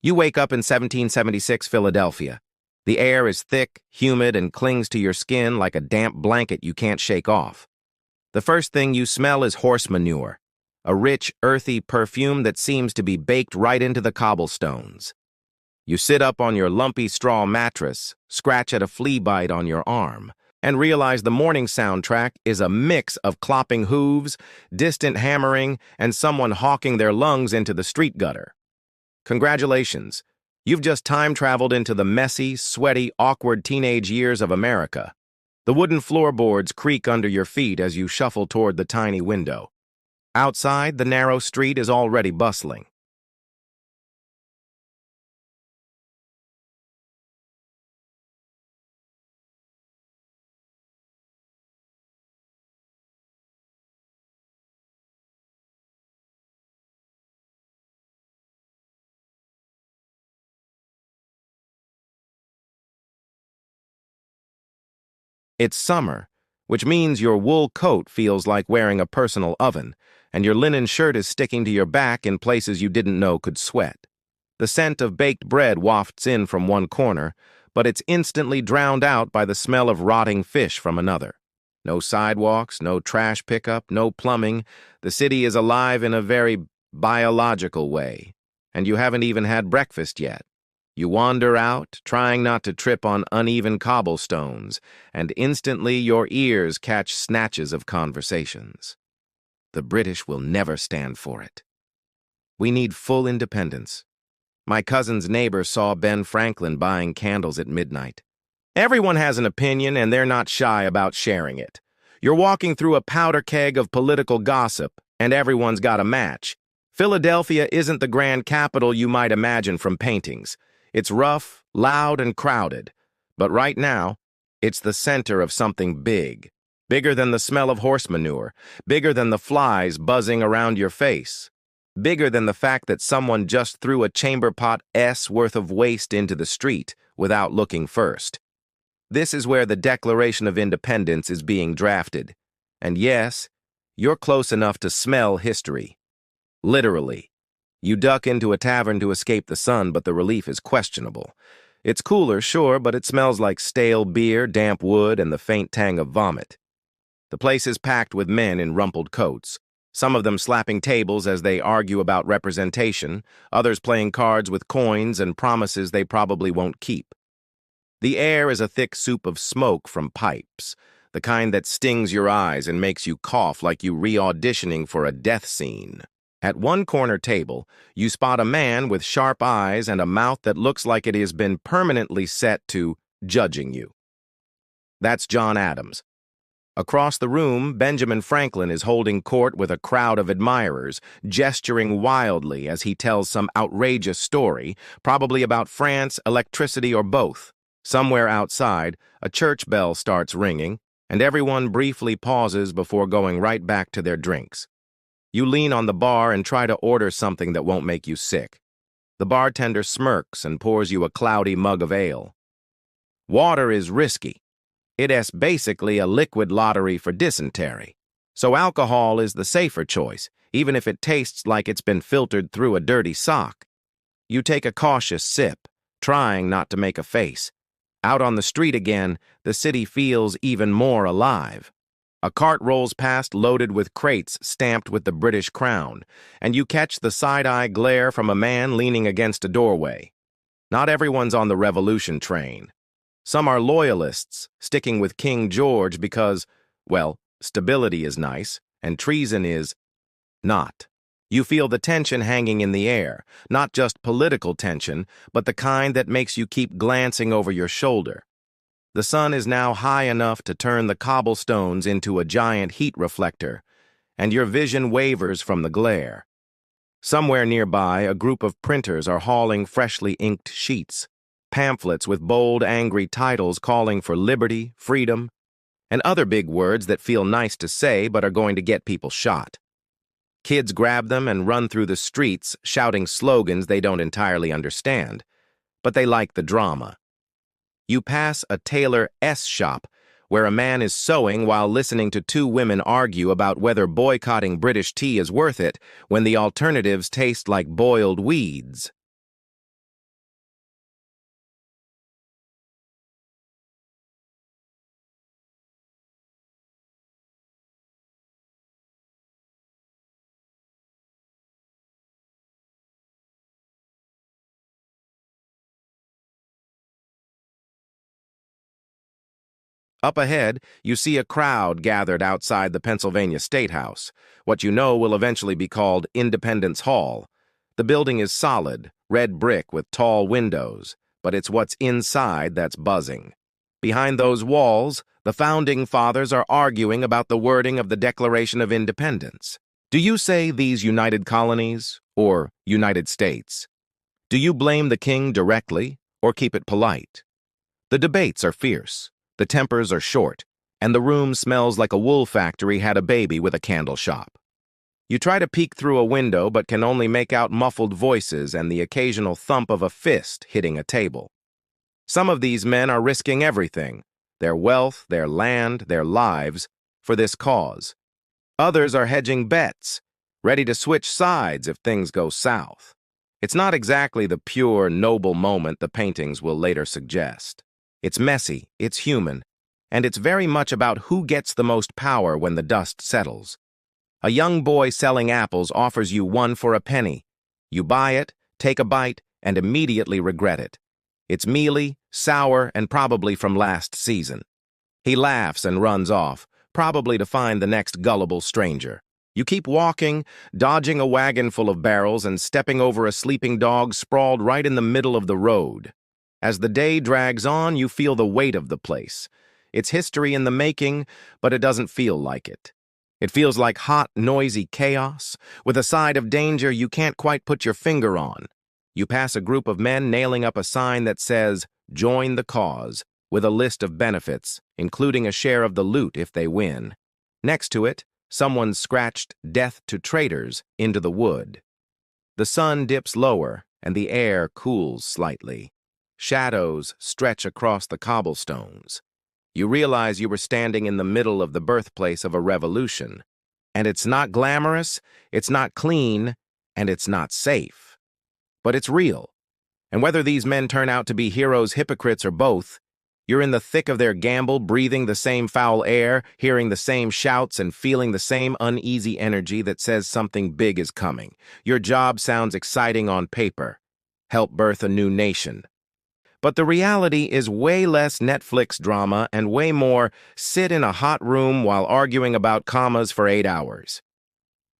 You wake up in 1776 Philadelphia. The air is thick, humid, and clings to your skin like a damp blanket you can't shake off. The first thing you smell is horse manure, a rich, earthy perfume that seems to be baked right into the cobblestones. You sit up on your lumpy straw mattress, scratch at a flea bite on your arm, and realize the morning soundtrack is a mix of clopping hooves, distant hammering, and someone hawking their lungs into the street gutter. Congratulations, you've just time-traveled into the messy, sweaty, awkward teenage years of America. The wooden floorboards creak under your feet as you shuffle toward the tiny window. Outside, the narrow street is already bustling. It's summer, which means your wool coat feels like wearing a personal oven, and your linen shirt is sticking to your back in places you didn't know could sweat. The scent of baked bread wafts in from one corner, but it's instantly drowned out by the smell of rotting fish from another. No sidewalks, no trash pickup, no plumbing. The city is alive in a very biological way, and you haven't even had breakfast yet. You wander out, trying not to trip on uneven cobblestones, and instantly your ears catch snatches of conversations. The British will never stand for it. We need full independence. My cousin's neighbor saw Ben Franklin buying candles at midnight. Everyone has an opinion, and they're not shy about sharing it. You're walking through a powder keg of political gossip, and everyone's got a match. Philadelphia isn't the grand capital you might imagine from paintings. It's rough, loud, and crowded. But right now, it's the center of something big. Bigger than the smell of horse manure. Bigger than the flies buzzing around your face. Bigger than the fact that someone just threw a chamber pot worth of waste into the street without looking first. This is where the Declaration of Independence is being drafted. And yes, you're close enough to smell history. Literally. You duck into a tavern to escape the sun, but the relief is questionable. It's cooler, sure, but it smells like stale beer, damp wood, and the faint tang of vomit. The place is packed with men in rumpled coats, some of them slapping tables as they argue about representation, others playing cards with coins and promises they probably won't keep. The air is a thick soup of smoke from pipes, the kind that stings your eyes and makes you cough like you re-auditioning for a death scene. At one corner table, you spot a man with sharp eyes and a mouth that looks like it has been permanently set to judging you. That's John Adams. Across the room, Benjamin Franklin is holding court with a crowd of admirers, gesturing wildly as he tells some outrageous story, probably about France, electricity, or both. Somewhere outside, a church bell starts ringing, and everyone briefly pauses before going right back to their drinks. You lean on the bar and try to order something that won't make you sick. The bartender smirks and pours you a cloudy mug of ale. Water is risky. It's basically a liquid lottery for dysentery. So alcohol is the safer choice, even if it tastes like it's been filtered through a dirty sock. You take a cautious sip, trying not to make a face. Out on the street again, the city feels even more alive. A cart rolls past loaded with crates stamped with the British crown, and you catch the side-eye glare from a man leaning against a doorway. Not everyone's on the revolution train. Some are loyalists, sticking with King George because, well, stability is nice, and treason is not. You feel the tension hanging in the air, not just political tension, but the kind that makes you keep glancing over your shoulder. The sun is now high enough to turn the cobblestones into a giant heat reflector, and your vision wavers from the glare. Somewhere nearby, a group of printers are hauling freshly inked sheets, pamphlets with bold, angry titles calling for liberty, freedom, and other big words that feel nice to say but are going to get people shot. Kids grab them and run through the streets, shouting slogans they don't entirely understand, but they like the drama. You pass a tailor's shop where a man is sewing while listening to two women argue about whether boycotting British tea is worth it when the alternatives taste like boiled weeds. Up ahead, you see a crowd gathered outside the Pennsylvania State House, what you know will eventually be called Independence Hall. The building is solid, red brick with tall windows, but it's what's inside that's buzzing. Behind those walls, the Founding Fathers are arguing about the wording of the Declaration of Independence. Do you say these United Colonies or United States? Do you blame the king directly or keep it polite? The debates are fierce, the tempers are short, and the room smells like a wool factory had a baby with a candle shop. You try to peek through a window but can only make out muffled voices and the occasional thump of a fist hitting a table. Some of these men are risking everything, their wealth, their land, their lives, for this cause. Others are hedging bets, ready to switch sides if things go south. It's not exactly the pure, noble moment the paintings will later suggest. It's messy, it's human, and it's very much about who gets the most power when the dust settles. A young boy selling apples offers you one for a penny. You buy it, take a bite, and immediately regret it. It's mealy, sour, and probably from last season. He laughs and runs off, probably to find the next gullible stranger. You keep walking, dodging a wagon full of barrels and stepping over a sleeping dog sprawled right in the middle of the road. As the day drags on, you feel the weight of the place. It's history in the making, but it doesn't feel like it. It feels like hot, noisy chaos, with a side of danger you can't quite put your finger on. You pass a group of men nailing up a sign that says, "Join the cause," with a list of benefits, including a share of the loot if they win. Next to it, someone scratched "Death to Traitors" into the wood. The sun dips lower, and the air cools slightly. Shadows stretch across the cobblestones. You realize you were standing in the middle of the birthplace of a revolution. And it's not glamorous, it's not clean, and it's not safe. But it's real. And whether these men turn out to be heroes, hypocrites, or both, you're in the thick of their gamble, breathing the same foul air, hearing the same shouts, and feeling the same uneasy energy that says something big is coming. Your job sounds exciting on paper. Help birth a new nation. But the reality is way less Netflix drama and way more sit in a hot room while arguing about commas for 8 hours.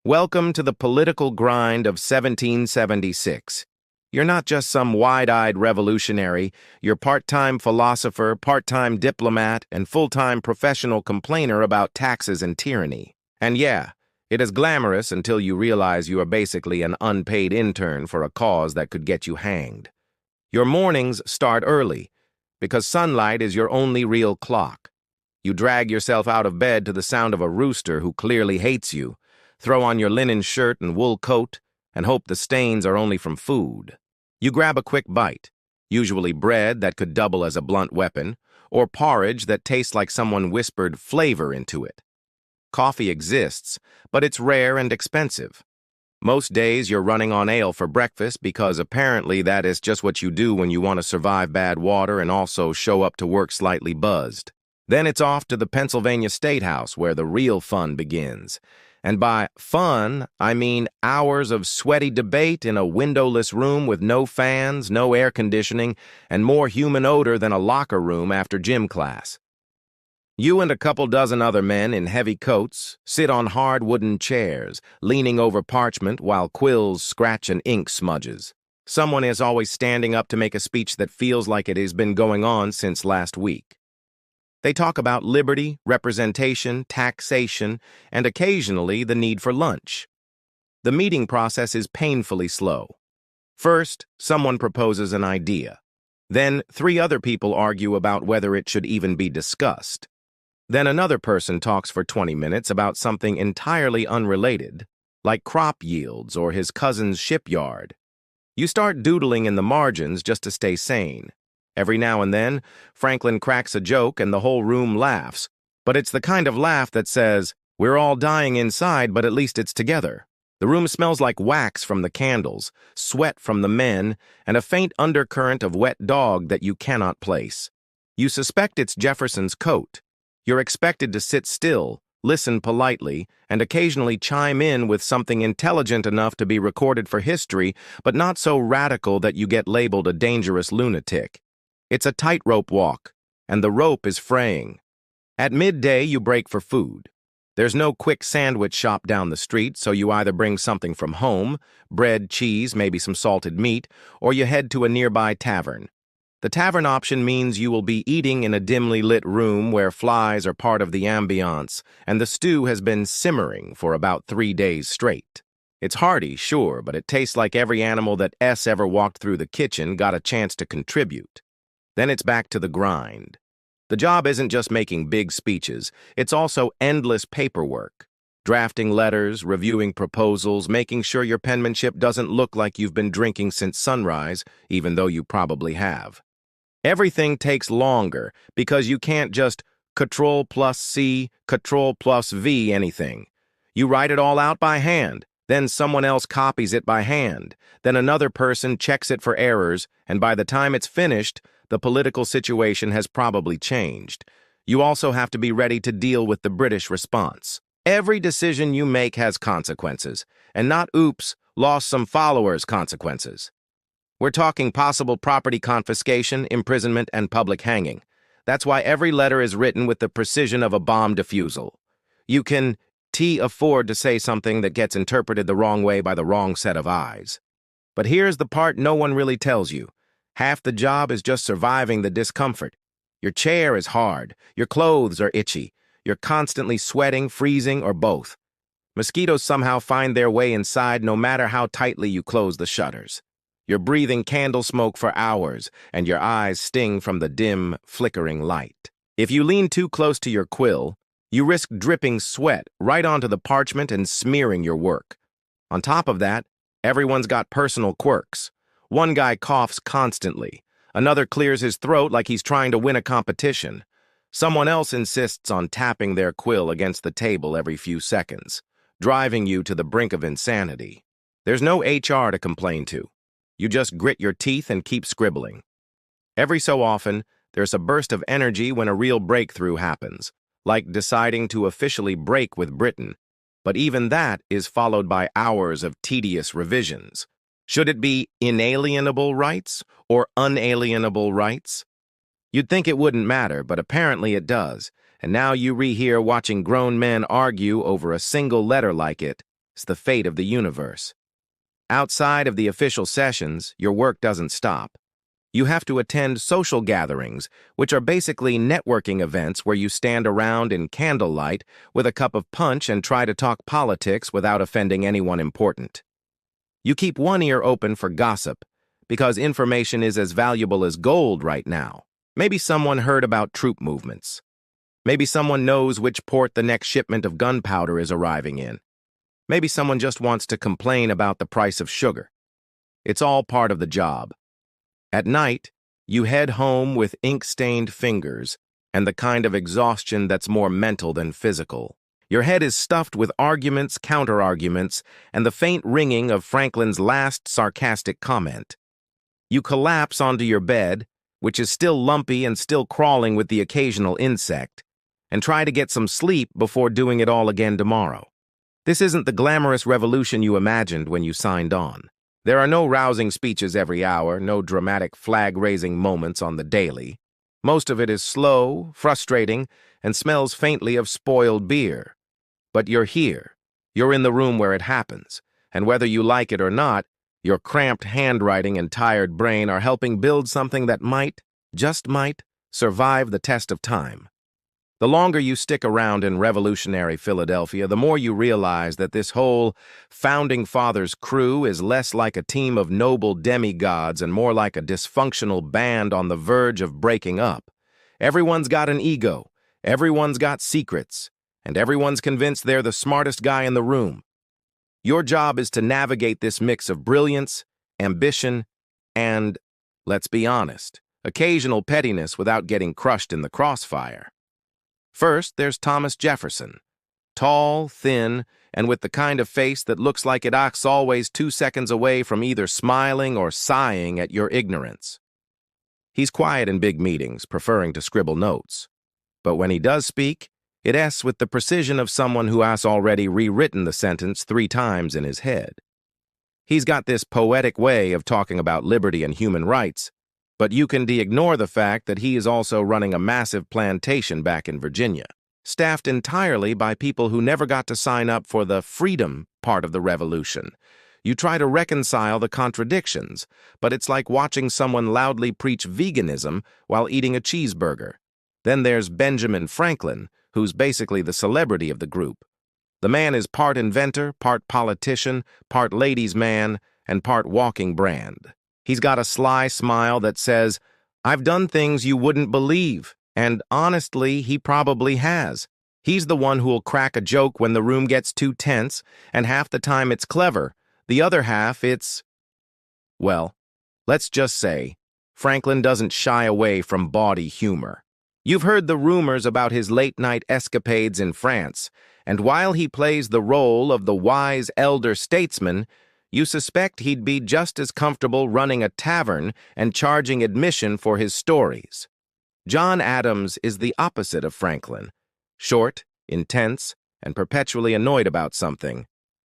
Welcome to the political grind of 1776. You're not just some wide-eyed revolutionary, you're part-time philosopher, part-time diplomat, and full-time professional complainer about taxes and tyranny. And yeah, it is glamorous until you realize you are basically an unpaid intern for a cause that could get you hanged. Your mornings start early, because sunlight is your only real clock. You drag yourself out of bed to the sound of a rooster who clearly hates you, throw on your linen shirt and wool coat, and hope the stains are only from food. You grab a quick bite, usually bread that could double as a blunt weapon, or porridge that tastes like someone whispered flavor into it. Coffee exists, but it's rare and expensive. Most days you're running on ale for breakfast because apparently that is just what you do when you want to survive bad water and also show up to work slightly buzzed. Then it's off to the Pennsylvania State House where the real fun begins. And by fun, I mean hours of sweaty debate in a windowless room with no fans, no air conditioning, and more human odor than a locker room after gym class. You and a couple dozen other men in heavy coats sit on hard wooden chairs, leaning over parchment while quills scratch and ink smudges. Someone is always standing up to make a speech that feels like it has been going on since last week. They talk about liberty, representation, taxation, and occasionally the need for lunch. The meeting process is painfully slow. First, someone proposes an idea. Then, 3 other people argue about whether it should even be discussed. Then another person talks for 20 minutes about something entirely unrelated, like crop yields or his cousin's shipyard. You start doodling in the margins just to stay sane. Every now and then, Franklin cracks a joke and the whole room laughs, but it's the kind of laugh that says, "We're all dying inside, but at least it's together." The room smells like wax from the candles, sweat from the men, and a faint undercurrent of wet dog that you cannot place. You suspect it's Jefferson's coat. You're expected to sit still, listen politely, and occasionally chime in with something intelligent enough to be recorded for history, but not so radical that you get labeled a dangerous lunatic. It's a tightrope walk, and the rope is fraying. At midday, you break for food. There's no quick sandwich shop down the street, so you either bring something from home, bread, cheese, maybe some salted meat, or you head to a nearby tavern. The tavern option means you will be eating in a dimly lit room where flies are part of the ambiance, and the stew has been simmering for about 3 days straight. It's hearty, sure, but it tastes like every animal that S ever walked through the kitchen got a chance to contribute. Then it's back to the grind. The job isn't just making big speeches, it's also endless paperwork. Drafting letters, reviewing proposals, making sure your penmanship doesn't look like you've been drinking since sunrise, even though you probably have. Everything takes longer because you can't just Control+C, Control+V anything. You write it all out by hand, then someone else copies it by hand, then another person checks it for errors, and by the time it's finished, the political situation has probably changed. You also have to be ready to deal with the British response. Every decision you make has consequences, and not oops, lost some followers consequences. We're talking possible property confiscation, imprisonment, and public hanging. That's why every letter is written with the precision of a bomb defusal. You can afford to say something that gets interpreted the wrong way by the wrong set of eyes. But here's the part no one really tells you. Half the job is just surviving the discomfort. Your chair is hard, your clothes are itchy, you're constantly sweating, freezing, or both. Mosquitoes somehow find their way inside no matter how tightly you close the shutters. You're breathing candle smoke for hours, and your eyes sting from the dim, flickering light. If you lean too close to your quill, you risk dripping sweat right onto the parchment and smearing your work. On top of that, everyone's got personal quirks. One guy coughs constantly. Another clears his throat like he's trying to win a competition. Someone else insists on tapping their quill against the table every few seconds, driving you to the brink of insanity. There's no HR to complain to. You just grit your teeth and keep scribbling. Every so often, there's a burst of energy when a real breakthrough happens, like deciding to officially break with Britain. But even that is followed by hours of tedious revisions. Should it be inalienable rights or unalienable rights? You'd think it wouldn't matter, but apparently it does, and now you rehear watching grown men argue over a single letter like it's the fate of the universe. Outside of the official sessions, your work doesn't stop. You have to attend social gatherings, which are basically networking events where you stand around in candlelight with a cup of punch and try to talk politics without offending anyone important. You keep one ear open for gossip, because information is as valuable as gold right now. Maybe someone heard about troop movements. Maybe someone knows which port the next shipment of gunpowder is arriving in. Maybe someone just wants to complain about the price of sugar. It's all part of the job. At night, you head home with ink-stained fingers and the kind of exhaustion that's more mental than physical. Your head is stuffed with arguments, counter-arguments, and the faint ringing of Franklin's last sarcastic comment. You collapse onto your bed, which is still lumpy and still crawling with the occasional insect, and try to get some sleep before doing it all again tomorrow. This isn't the glamorous revolution you imagined when you signed on. There are no rousing speeches every hour, no dramatic flag-raising moments on the daily. Most of it is slow, frustrating, and smells faintly of spoiled beer. But you're here. You're in the room where it happens, and whether you like it or not, your cramped handwriting and tired brain are helping build something that might, just might, survive the test of time. The longer you stick around in revolutionary Philadelphia, the more you realize that this whole Founding Fathers crew is less like a team of noble demigods and more like a dysfunctional band on the verge of breaking up. Everyone's got an ego, everyone's got secrets, and everyone's convinced they're the smartest guy in the room. Your job is to navigate this mix of brilliance, ambition, and, let's be honest, occasional pettiness without getting crushed in the crossfire. First, there's Thomas Jefferson. Tall, thin, and with the kind of face that looks like it acts always 2 seconds away from either smiling or sighing at your ignorance. He's quiet in big meetings, preferring to scribble notes. But when he does speak, it asks with the precision of someone who has already rewritten the sentence 3 times in his head. He's got this poetic way of talking about liberty and human rights, But you can ignore the fact that he is also running a massive plantation back in Virginia, staffed entirely by people who never got to sign up for the freedom part of the revolution. You try to reconcile the contradictions, but it's like watching someone loudly preach veganism while eating a cheeseburger. Then there's Benjamin Franklin, who's basically the celebrity of the group. The man is part inventor, part politician, part ladies' man, and part walking brand. He's got a sly smile that says, "I've done things you wouldn't believe," and honestly, he probably has. He's the one who'll crack a joke when the room gets too tense, and half the time it's clever. The other half, well, let's just say, Franklin doesn't shy away from bawdy humor. You've heard the rumors about his late-night escapades in France, and while he plays the role of the wise elder statesman, you suspect he'd be just as comfortable running a tavern and charging admission for his stories. John Adams is the opposite of Franklin. Short, intense, and perpetually annoyed about something.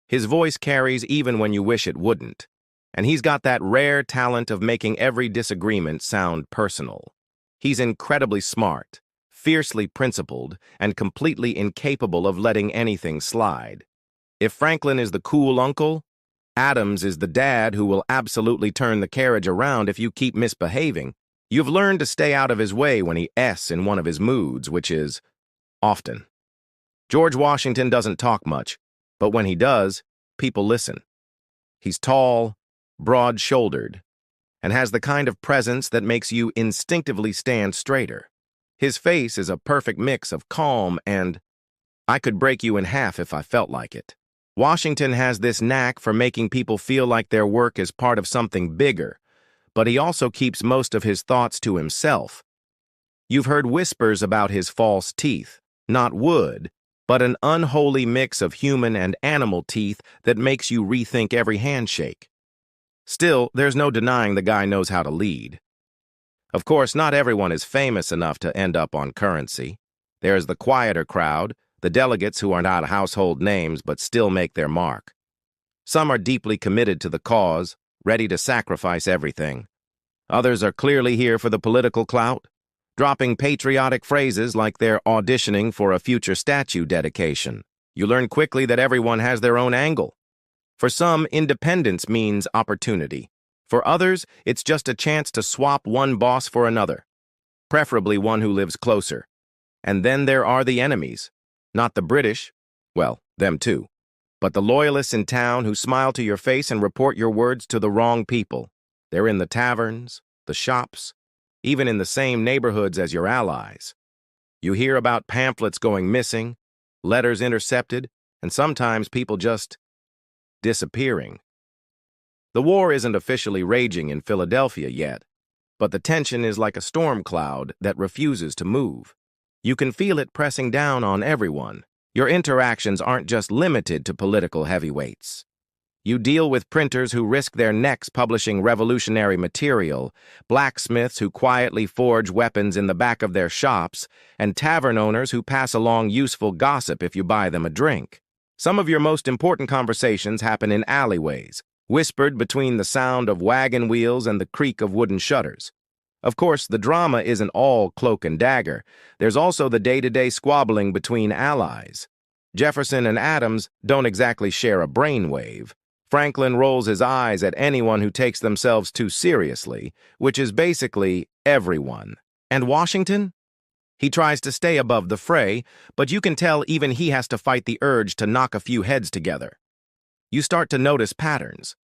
His voice carries even when you wish it wouldn't. And he's got that rare talent of making every disagreement sound personal. He's incredibly smart, fiercely principled, and completely incapable of letting anything slide. If Franklin is the cool uncle, Adams is the dad who will absolutely turn the carriage around if you keep misbehaving. You've learned to stay out of his way when he S in one of his moods, which is often. George Washington doesn't talk much, but when he does, people listen. He's tall, broad-shouldered, and has the kind of presence that makes you instinctively stand straighter. His face is a perfect mix of calm and, "I could break you in half if I felt like it." Washington has this knack for making people feel like their work is part of something bigger, but he also keeps most of his thoughts to himself. You've heard whispers about his false teeth, not wood, but an unholy mix of human and animal teeth that makes you rethink every handshake. Still, there's no denying the guy knows how to lead. Of course, not everyone is famous enough to end up on currency. There's the quieter crowd, the delegates who are not household names but still make their mark. Some are deeply committed to the cause, ready to sacrifice everything. Others are clearly here for the political clout, dropping patriotic phrases like they're auditioning for a future statue dedication. You learn quickly that everyone has their own angle. For some, independence means opportunity. For others, it's just a chance to swap one boss for another, preferably one who lives closer. And then there are the enemies. Not the British, well, them too, but the loyalists in town who smile to your face and report your words to the wrong people. They're in the taverns, the shops, even in the same neighborhoods as your allies. You hear about pamphlets going missing, letters intercepted, and sometimes people just disappearing. The war isn't officially raging in Philadelphia yet, but the tension is like a storm cloud that refuses to move. You can feel it pressing down on everyone. Your interactions aren't just limited to political heavyweights. You deal with printers who risk their necks publishing revolutionary material, blacksmiths who quietly forge weapons in the back of their shops, and tavern owners who pass along useful gossip if you buy them a drink. Some of your most important conversations happen in alleyways, whispered between the sound of wagon wheels and the creak of wooden shutters. Of course, the drama isn't all cloak and dagger. There's also the day-to-day squabbling between allies. Jefferson and Adams don't exactly share a brainwave. Franklin rolls his eyes at anyone who takes themselves too seriously, which is basically everyone. And Washington? He tries to stay above the fray, but you can tell even he has to fight the urge to knock a few heads together. You start to notice patterns.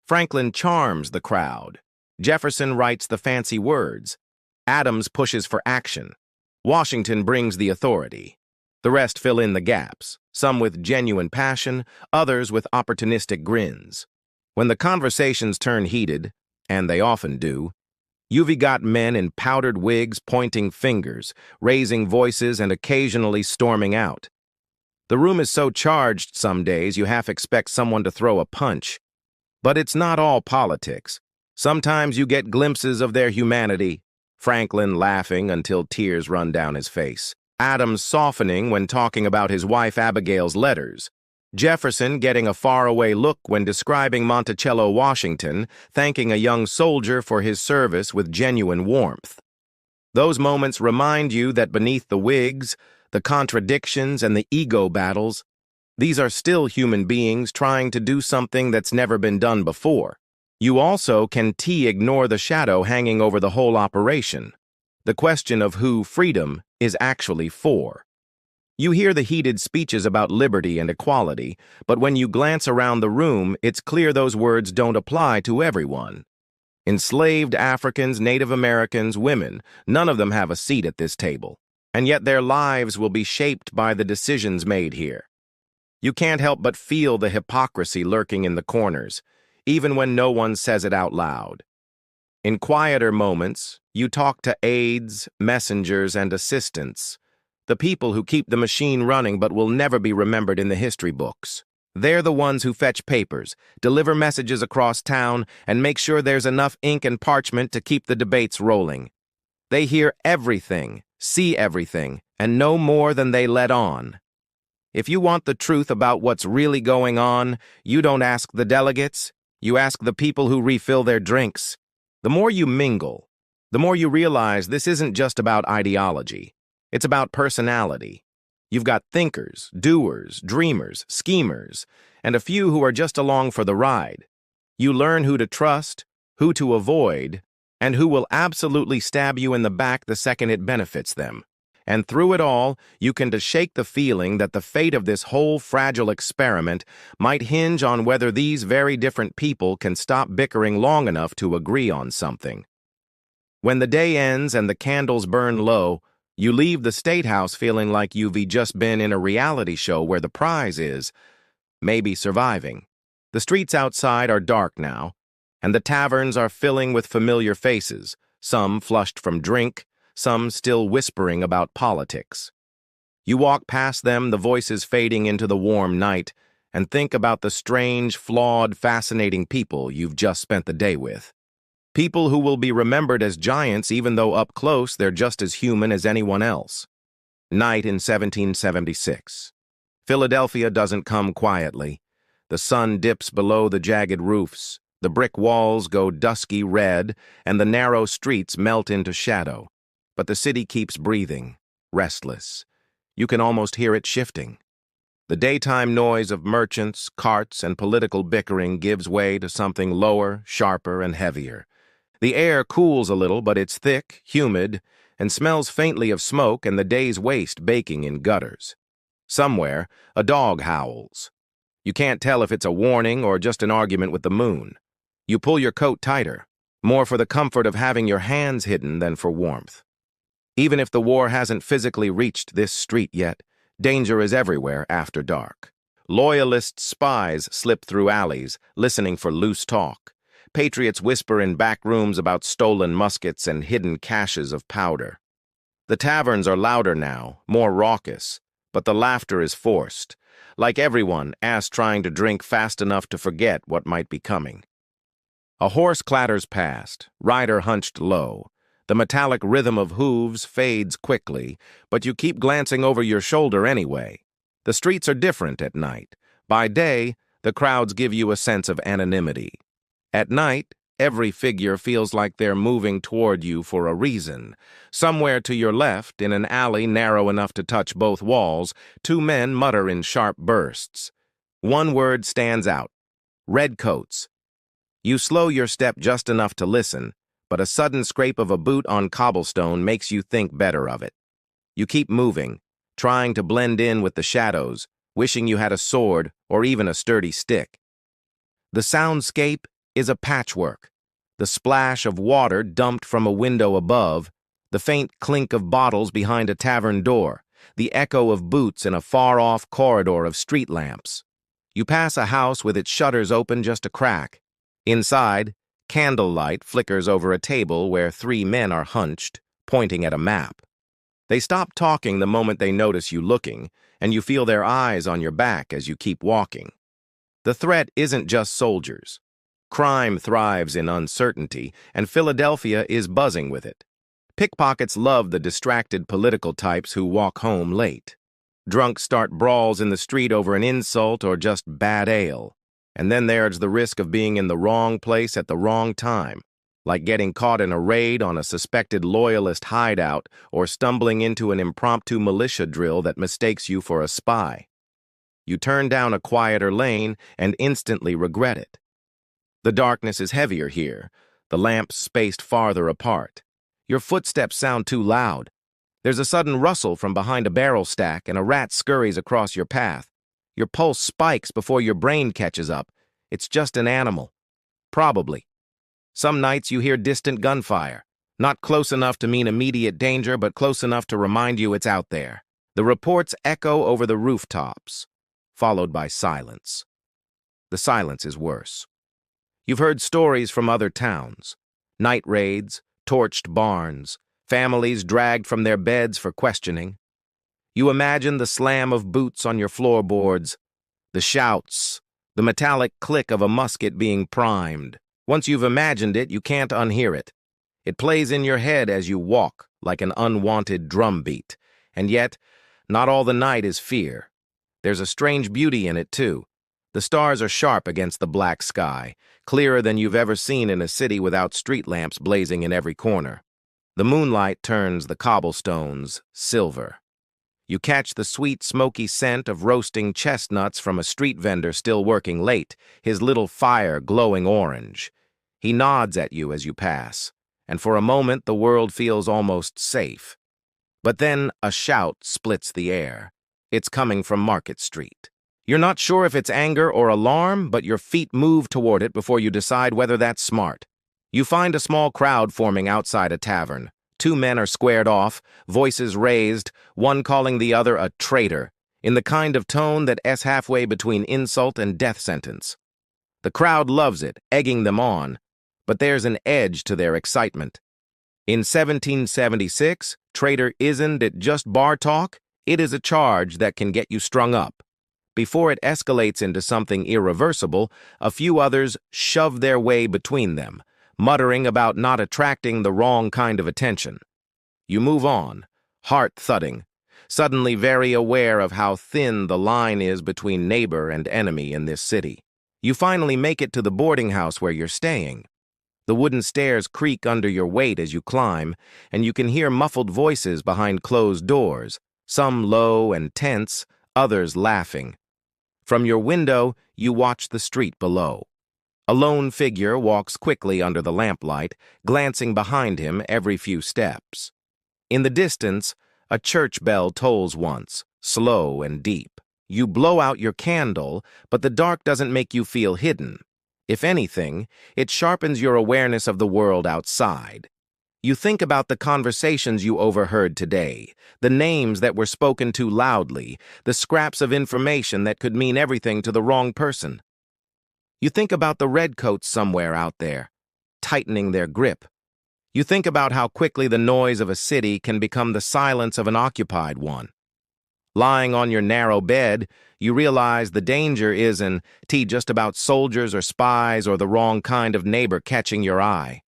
Franklin charms the crowd. Jefferson writes the fancy words. Adams pushes for action. Washington brings the authority. The rest fill in the gaps, some with genuine passion, others with opportunistic grins. When the conversations turn heated, and they often do, you've got men in powdered wigs pointing fingers, raising voices, and occasionally storming out. The room is so charged some days you half expect someone to throw a punch. But it's not all politics. Sometimes you get glimpses of their humanity, Franklin laughing until tears run down his face, Adams softening when talking about his wife Abigail's letters, Jefferson getting a faraway look when describing Monticello, Washington, thanking a young soldier for his service with genuine warmth. Those moments remind you that beneath the wigs, the contradictions, and the ego battles, these are still human beings trying to do something that's never been done before. You also can ignore the shadow hanging over the whole operation, the question of who freedom is actually for. You hear the heated speeches about liberty and equality, but when you glance around the room, it's clear those words don't apply to everyone. Enslaved Africans, Native Americans, women, none of them have a seat at this table, and yet their lives will be shaped by the decisions made here. You can't help but feel the hypocrisy lurking in the corners, even when no one says it out loud. In quieter moments, you talk to aides, messengers, and assistants, the people who keep the machine running but will never be remembered in the history books. They're the ones who fetch papers, deliver messages across town, and make sure there's enough ink and parchment to keep the debates rolling. They hear everything, see everything, and know more than they let on. If you want the truth about what's really going on, you don't ask the delegates, you ask the people who refill their drinks. The more you mingle, the more you realize this isn't just about ideology. It's about personality. You've got thinkers, doers, dreamers, schemers, and a few who are just along for the ride. You learn who to trust, who to avoid, and who will absolutely stab you in the back the second it benefits them. And through it all, you can shake the feeling that the fate of this whole fragile experiment might hinge on whether these very different people can stop bickering long enough to agree on something. When the day ends and the candles burn low, you leave the State House feeling like you've just been in a reality show where the prize is, maybe surviving. The streets outside are dark now, and the taverns are filling with familiar faces, some flushed from drink, some still whispering about politics. You walk past them, the voices fading into the warm night, and think about the strange, flawed, fascinating people you've just spent the day with. People who will be remembered as giants even though up close they're just as human as anyone else. Night in 1776. Philadelphia doesn't come quietly. The sun dips below the jagged roofs, the brick walls go dusky red, and the narrow streets melt into shadow. But the city keeps breathing, restless. You can almost hear it shifting. The daytime noise of merchants, carts, and political bickering gives way to something lower, sharper, and heavier. The air cools a little, but it's thick, humid, and smells faintly of smoke and the day's waste baking in gutters. Somewhere, a dog howls. You can't tell if it's a warning or just an argument with the moon. You pull your coat tighter, more for the comfort of having your hands hidden than for warmth. Even if the war hasn't physically reached this street yet, danger is everywhere after dark. Loyalist spies slip through alleys, listening for loose talk. Patriots whisper in back rooms about stolen muskets and hidden caches of powder. The taverns are louder now, more raucous, but the laughter is forced, like everyone ass trying to drink fast enough to forget what might be coming. A horse clatters past, rider hunched low. The metallic rhythm of hooves fades quickly, but you keep glancing over your shoulder anyway. The streets are different at night. By day, the crowds give you a sense of anonymity. At night, every figure feels like they're moving toward you for a reason. Somewhere to your left, in an alley narrow enough to touch both walls, two men mutter in sharp bursts. One word stands out: redcoats. You slow your step just enough to listen, but a sudden scrape of a boot on cobblestone makes you think better of it. You keep moving, trying to blend in with the shadows, wishing you had a sword or even a sturdy stick. The soundscape is a patchwork. The splash of water dumped from a window above, the faint clink of bottles behind a tavern door, the echo of boots in a far-off corridor of street lamps. You pass a house with its shutters open just a crack. Inside, candlelight flickers over a table where three men are hunched, pointing at a map. They stop talking the moment they notice you looking, and you feel their eyes on your back as you keep walking. The threat isn't just soldiers. Crime thrives in uncertainty, and Philadelphia is buzzing with it. Pickpockets love the distracted political types who walk home late. Drunks start brawls in the street over an insult or just bad ale. And then there's the risk of being in the wrong place at the wrong time, like getting caught in a raid on a suspected loyalist hideout or stumbling into an impromptu militia drill that mistakes you for a spy. You turn down a quieter lane and instantly regret it. The darkness is heavier here, the lamps spaced farther apart. Your footsteps sound too loud. There's a sudden rustle from behind a barrel stack and a rat scurries across your path. Your pulse spikes before your brain catches up. It's just an animal. Probably. Some nights you hear distant gunfire. Not close enough to mean immediate danger, but close enough to remind you it's out there. The reports echo over the rooftops, followed by silence. The silence is worse. You've heard stories from other towns. Night raids, torched barns, families dragged from their beds for questioning. You imagine the slam of boots on your floorboards, the shouts, the metallic click of a musket being primed. Once you've imagined it, you can't unhear it. It plays in your head as you walk, like an unwanted drumbeat. And yet, not all the night is fear. There's a strange beauty in it, too. The stars are sharp against the black sky, clearer than you've ever seen in a city without street lamps blazing in every corner. The moonlight turns the cobblestones silver. You catch the sweet, smoky scent of roasting chestnuts from a street vendor still working late, his little fire glowing orange. He nods at you as you pass, and for a moment the world feels almost safe. But then a shout splits the air. It's coming from Market Street. You're not sure if it's anger or alarm, but your feet move toward it before you decide whether that's smart. You find a small crowd forming outside a tavern. Two men are squared off, voices raised, one calling the other a traitor, in the kind of tone that's halfway between insult and death sentence. The crowd loves it, egging them on, but there's an edge to their excitement. In 1776, traitor isn't it just bar talk? It is a charge that can get you strung up. Before it escalates into something irreversible, a few others shove their way between them, muttering about not attracting the wrong kind of attention. You move on, heart thudding, suddenly very aware of how thin the line is between neighbor and enemy in this city. You finally make it to the boarding house where you're staying. The wooden stairs creak under your weight as you climb, and you can hear muffled voices behind closed doors, some low and tense, others laughing. From your window, you watch the street below. A lone figure walks quickly under the lamplight, glancing behind him every few steps. In the distance, a church bell tolls once, slow and deep. You blow out your candle, but the dark doesn't make you feel hidden. If anything, it sharpens your awareness of the world outside. You think about the conversations you overheard today, the names that were spoken too loudly, the scraps of information that could mean everything to the wrong person. You think about the redcoats somewhere out there, tightening their grip. You think about how quickly the noise of a city can become the silence of an occupied one. Lying on your narrow bed, you realize the danger isn't just about soldiers or spies or the wrong kind of neighbor catching your eye.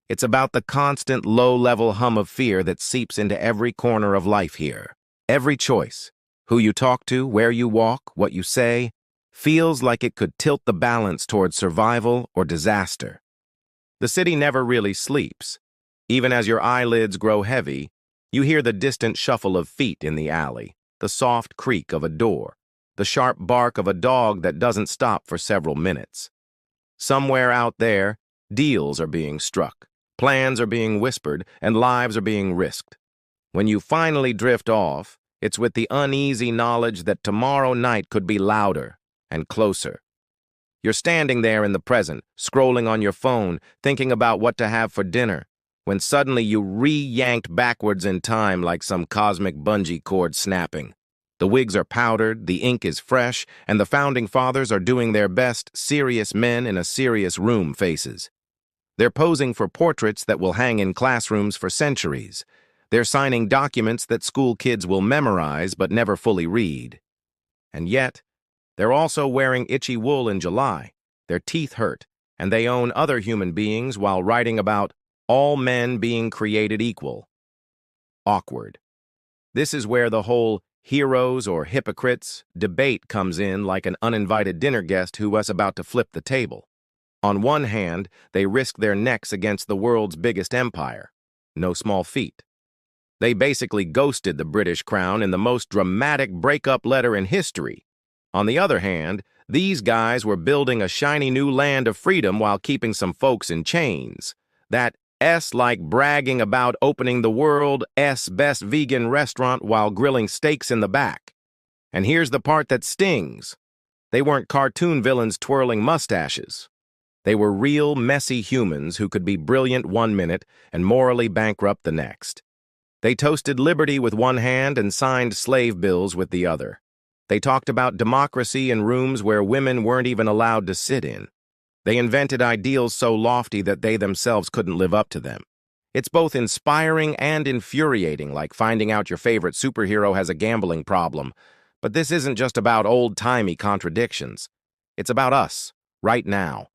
It's about the constant low-level hum of fear that seeps into every corner of life here. Every choice, who you talk to, where you walk, what you say, feels like it could tilt the balance toward survival or disaster. The city never really sleeps. Even as your eyelids grow heavy, you hear the distant shuffle of feet in the alley, the soft creak of a door, the sharp bark of a dog that doesn't stop for several minutes. Somewhere out there, deals are being struck, plans are being whispered, and lives are being risked. When you finally drift off, it's with the uneasy knowledge that tomorrow night could be louder and closer. You're standing there in the present, scrolling on your phone, thinking about what to have for dinner, when suddenly you re-yanked backwards in time like some cosmic bungee cord snapping. The wigs are powdered, the ink is fresh, and the founding fathers are doing their best serious men in a serious room faces. They're posing for portraits that will hang in classrooms for centuries. They're signing documents that school kids will memorize but never fully read. And yet, they're also wearing itchy wool in July. Their teeth hurt, and they own other human beings while writing about all men being created equal. Awkward. This is where the whole heroes or hypocrites, debate comes in like an uninvited dinner guest who was about to flip the table. On one hand, they risk their necks against the world's biggest empire. No small feat. They basically ghosted the British crown in the most dramatic breakup letter in history. On the other hand, these guys were building a shiny new land of freedom while keeping some folks in chains. That like bragging about opening the world's best vegan restaurant while grilling steaks in the back. And here's the part that stings. They weren't cartoon villains twirling mustaches. They were real, messy humans who could be brilliant one minute and morally bankrupt the next. They toasted liberty with one hand and signed slave bills with the other. They talked about democracy in rooms where women weren't even allowed to sit in. They invented ideals so lofty that they themselves couldn't live up to them. It's both inspiring and infuriating, like finding out your favorite superhero has a gambling problem. But this isn't just about old-timey contradictions. It's about us, right now.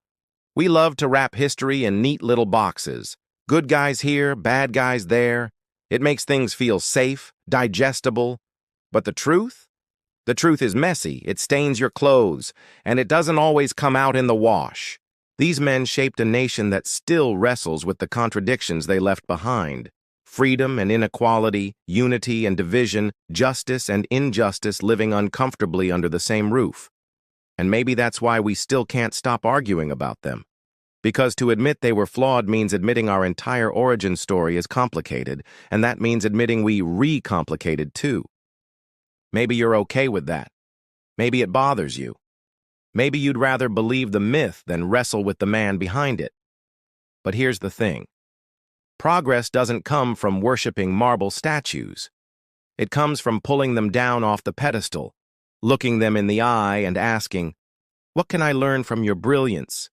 We love to wrap history in neat little boxes. Good guys here, bad guys there. It makes things feel safe, digestible. But the truth? The truth is messy, it stains your clothes, and it doesn't always come out in the wash. These men shaped a nation that still wrestles with the contradictions they left behind. Freedom and inequality, unity and division, justice and injustice living uncomfortably under the same roof. And maybe that's why we still can't stop arguing about them. Because to admit they were flawed means admitting our entire origin story is complicated, and that means admitting we re-complicated too. Maybe you're okay with that. Maybe it bothers you. Maybe you'd rather believe the myth than wrestle with the man behind it. But here's the thing. Progress doesn't come from worshiping marble statues. It comes from pulling them down off the pedestal, looking them in the eye and asking, what can I learn from your brilliance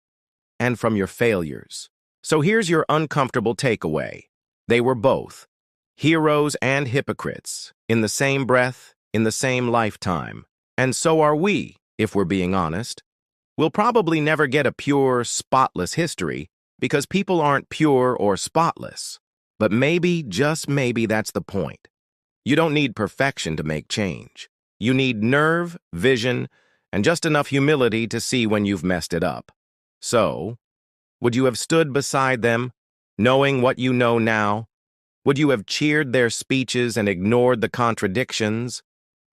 and from your failures? So here's your uncomfortable takeaway. They were both, heroes and hypocrites, in the same breath, in the same lifetime. And so are we, if we're being honest. We'll probably never get a pure, spotless history because people aren't pure or spotless. But maybe, just maybe, that's the point. You don't need perfection to make change. You need nerve, vision, and just enough humility to see when you've messed it up. So, would you have stood beside them, knowing what you know now? Would you have cheered their speeches and ignored the contradictions?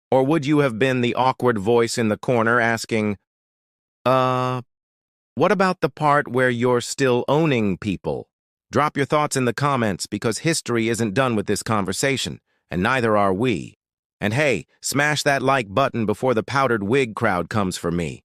Or would you have been the awkward voice in the corner asking, what about the part where you're still owning people? Drop your thoughts in the comments because history isn't done with this conversation, and neither are we. And hey, smash that like button before the powdered wig crowd comes for me.